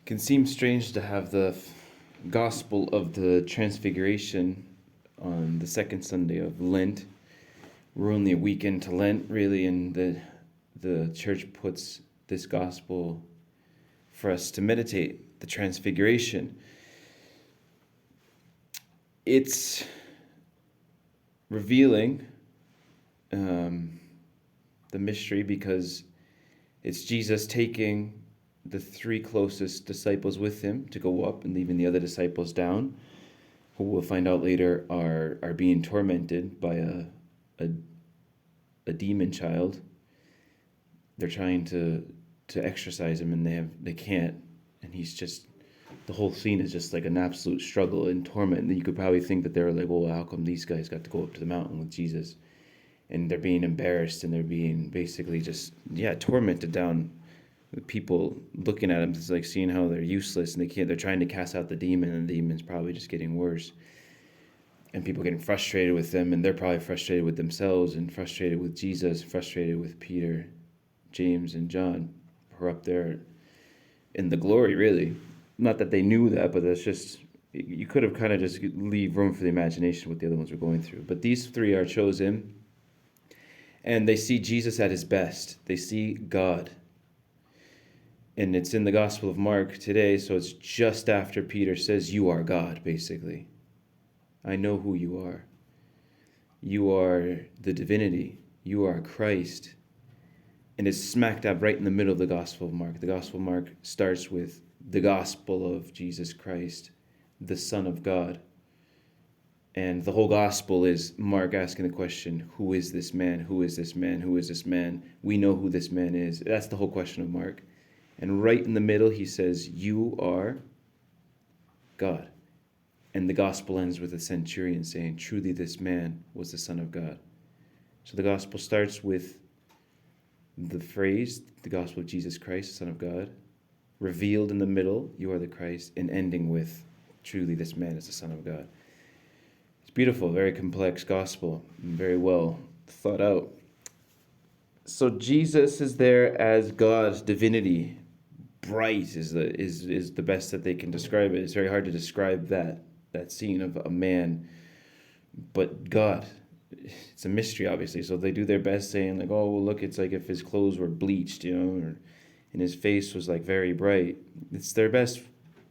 Can seem strange to have the gospel of the Transfiguration on the second Sunday of Lent. We're only a week into Lent, really, and the church puts this gospel for us to meditate, the Transfiguration. It's revealing the mystery because it's Jesus taking the three closest disciples with him to go up and leaving the other disciples down, who we'll find out later are being tormented by a demon child. They're trying to exorcise him and they can't, and he's just, the whole scene is just like an absolute struggle and torment. And you could probably think that they were like, well, how come these guys got to go up to the mountain with Jesus? And they're being embarrassed and they're being basically just tormented down. People looking at them, it's like seeing how they're useless and they're trying to cast out the demon, and the demon's probably just getting worse. And people getting frustrated with them, and they're probably frustrated with themselves and frustrated with Jesus, frustrated with Peter, James, and John, who are up there in the glory, really. Not that they knew that, but that's just, you could have kind of just leave room for the imagination what the other ones were going through. But these three are chosen, and they see Jesus at his best. They see God. And it's in the Gospel of Mark today, so it's just after Peter says, "You are God," basically. I know who you are. You are the divinity. You are Christ. And it's smack dab right in the middle of the Gospel of Mark. The Gospel of Mark starts with the Gospel of Jesus Christ, the Son of God. And the whole Gospel is Mark asking the question, who is this man? Who is this man? Who is this man? We know who this man is. That's the whole question of Mark. And right in the middle, he says, "You are God." And the gospel ends with a centurion saying, "Truly this man was the Son of God." So the gospel starts with the phrase, the gospel of Jesus Christ, the Son of God, revealed in the middle, "You are the Christ," and ending with, "Truly this man is the Son of God." It's beautiful, very complex gospel, and very well thought out. So Jesus is there as God's divinity. Bright is the best that they can describe it. It's very hard to describe that scene of a man, but God, it's a mystery, obviously. So they do their best saying like, "Oh, well, look, it's like if his clothes were bleached, or and his face was like very bright." It's their best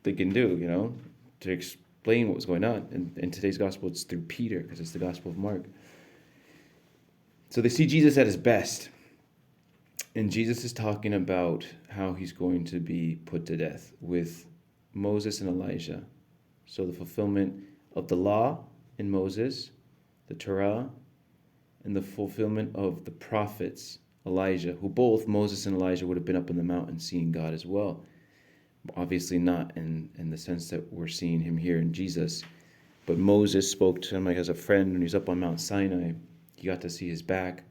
they can do, to explain what was going on. And in today's gospel, it's through Peter, because it's the Gospel of Mark. So they see Jesus at his best. And Jesus is talking about how he's going to be put to death with Moses and Elijah. So the fulfillment of the law in Moses, the Torah, and the fulfillment of the prophets, Elijah, who both Moses and Elijah would have been up in the mountain seeing God as well. Obviously not in the sense that we're seeing him here in Jesus. But Moses spoke to him like as a friend when he was up on Mount Sinai. He got to see his back.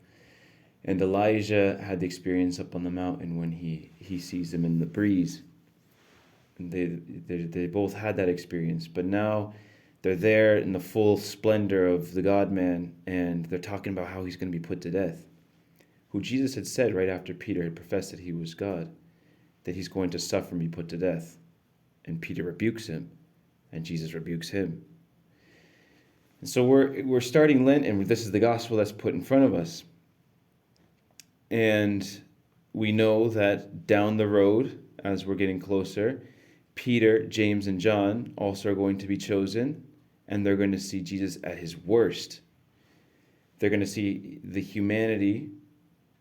And Elijah had the experience up on the mountain when he sees him in the breeze. And they both had that experience. But now they're there in the full splendor of the God-man, and they're talking about how he's going to be put to death. Who Jesus had said right after Peter had professed that he was God, that he's going to suffer and be put to death. And Peter rebukes him, and Jesus rebukes him. And so we're starting Lent, and this is the gospel that's put in front of us. And we know that down the road, as we're getting closer, Peter, James, and John also are going to be chosen, and they're going to see Jesus at his worst. They're going to see the humanity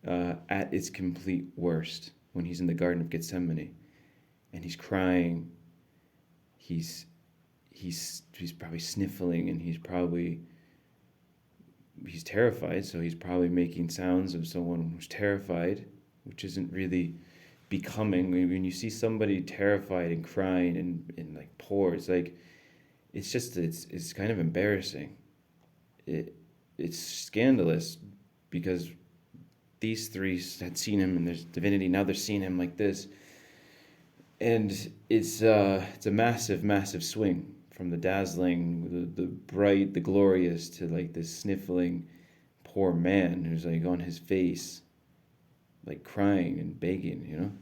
at its complete worst when he's in the Garden of Gethsemane, and he's crying. He's probably sniffling, and he's terrified, so he's probably making sounds of someone who's terrified, which isn't really becoming. When you see somebody terrified and crying and like poor, it's like, it's kind of embarrassing. It's scandalous, because these three had seen him in there's divinity. Now they're seeing him like this, and it's a massive, massive swing from the dazzling, the bright, the glorious, to like this sniffling poor man who's like on his face, like crying and begging,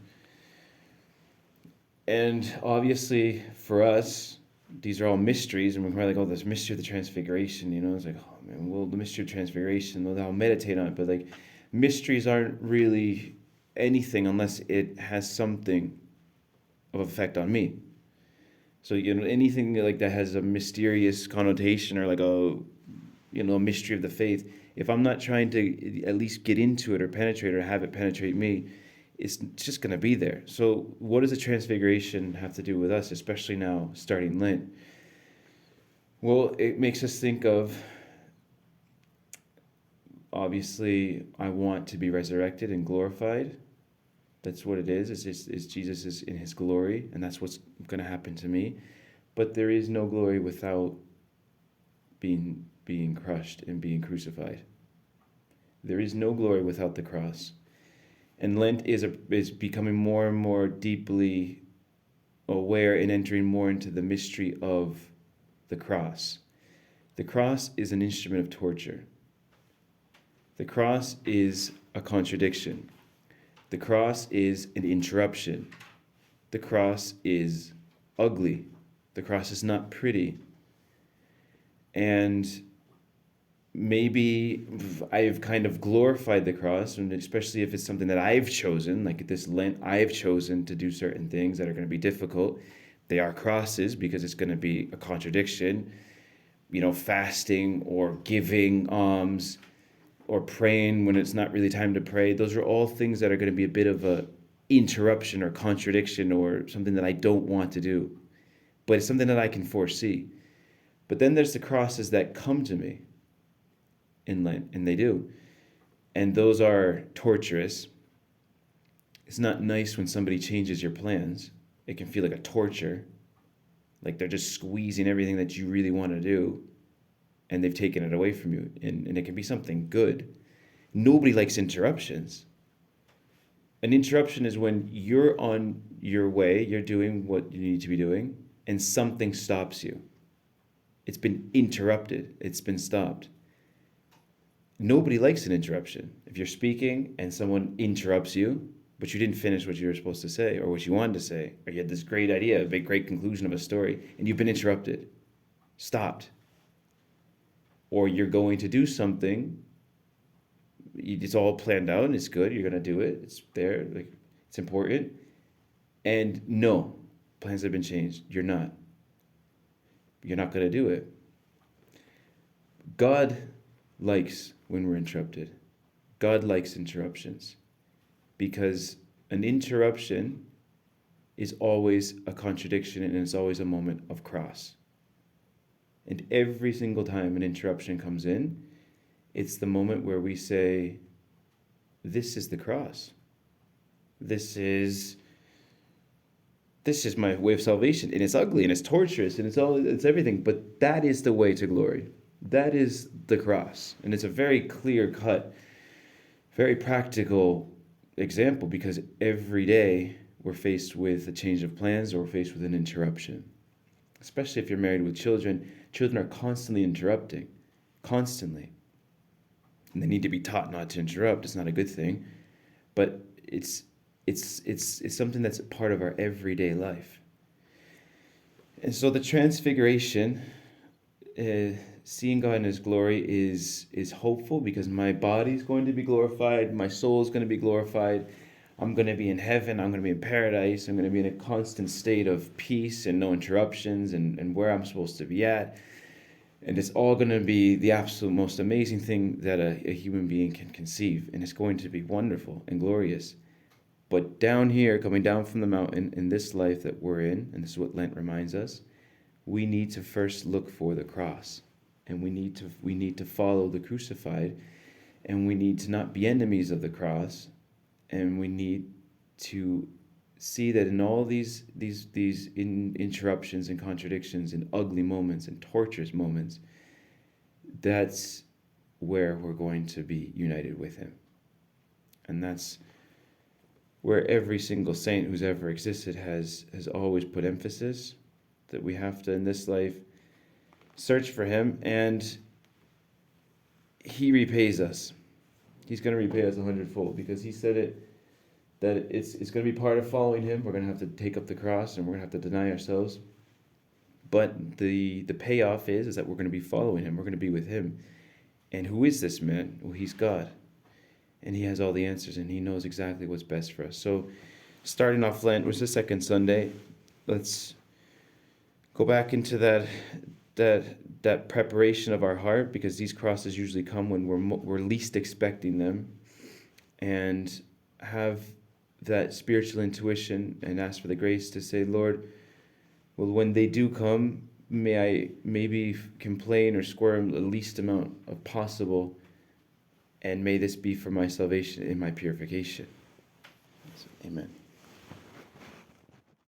And obviously, for us, these are all mysteries, and we're probably like, oh, this mystery of the Transfiguration, it's like, oh man, well, the mystery of Transfiguration, well, I'll meditate on it, but like, mysteries aren't really anything unless it has something of effect on me. So, anything like that has a mysterious connotation or like a mystery of the faith, if I'm not trying to at least get into it or penetrate or have it penetrate me, it's just going to be there. So what does the Transfiguration have to do with us, especially now starting Lent? Well, it makes us think of, obviously, I want to be resurrected and glorified. That's what it is. Is Jesus is in his glory, and that's what's going to happen to me. But there is no glory without being crushed and being crucified. There is no glory without the cross. And Lent is becoming more and more deeply aware and entering more into the mystery of the cross. The cross is an instrument of torture. The cross is a contradiction. The cross is an interruption. The cross is ugly. The cross is not pretty. And maybe I've kind of glorified the cross, and especially if it's something that I've chosen, like this Lent, I've chosen to do certain things that are going to be difficult. They are crosses because it's going to be a contradiction, fasting or giving alms or praying when it's not really time to pray. Those are all things that are going to be a bit of a interruption or contradiction or something that I don't want to do. But it's something that I can foresee. But then there's the crosses that come to me in Lent, and they do. And those are torturous. It's not nice when somebody changes your plans. It can feel like a torture. Like they're just squeezing everything that you really want to do, and they've taken it away from you. And it can be something good. Nobody likes interruptions. An interruption is when you're on your way, you're doing what you need to be doing, and something stops you. It's been interrupted. It's been stopped. Nobody likes an interruption. If you're speaking and someone interrupts you, but you didn't finish what you were supposed to say or what you wanted to say, or you had this great idea, a big, great conclusion of a story, and you've been interrupted, stopped. Or you're going to do something, it's all planned out and it's good, you're going to do it, it's there, like it's important, and no, plans have been changed. You're not going to do it. God likes when we're interrupted. God likes interruptions because an interruption is always a contradiction and it's always a moment of cross. And every single time an interruption comes in, it's the moment where we say, this is the cross. This is my way of salvation, and it's ugly and it's torturous and it's everything, but that is the way to glory. That is the cross. And it's a very clear-cut, very practical example because every day we're faced with a change of plans or we're faced with an interruption. Especially if you're married with children. Children are constantly interrupting. Constantly. And they need to be taught not to interrupt. It's not a good thing. But it's something that's a part of our everyday life. And so the Transfiguration, seeing God in his glory is hopeful because my body's going to be glorified, my soul is going to be glorified, I'm going to be in heaven, I'm going to be in paradise, I'm going to be in a constant state of peace and no interruptions and where I'm supposed to be at. And it's all going to be the absolute most amazing thing that a human being can conceive. And it's going to be wonderful and glorious. But down here, coming down from the mountain in this life that we're in, and this is what Lent reminds us, we need to first look for the cross. And we need to follow the crucified. And we need to not be enemies of the cross. And we need to see that in all these interruptions and contradictions and ugly moments and torturous moments, that's where we're going to be united with him. And that's where every single saint who's ever existed has always put emphasis, that we have to, in this life, search for him, and he repays us. He's going to repay us 100-fold, because he said it that it's going to be part of following him. We're going to have to take up the cross, and we're going to have to deny ourselves. But the payoff is that we're going to be following him. We're going to be with him. And who is this man? Well, he's God. And he has all the answers, and he knows exactly what's best for us. So starting off Lent, which is the second Sunday, let's go back into that preparation of our heart, because these crosses usually come when we're least expecting them, and have that spiritual intuition and ask for the grace to say, Lord, well, when they do come, may I maybe complain or squirm the least amount of possible, and may this be for my salvation and my purification. So, amen.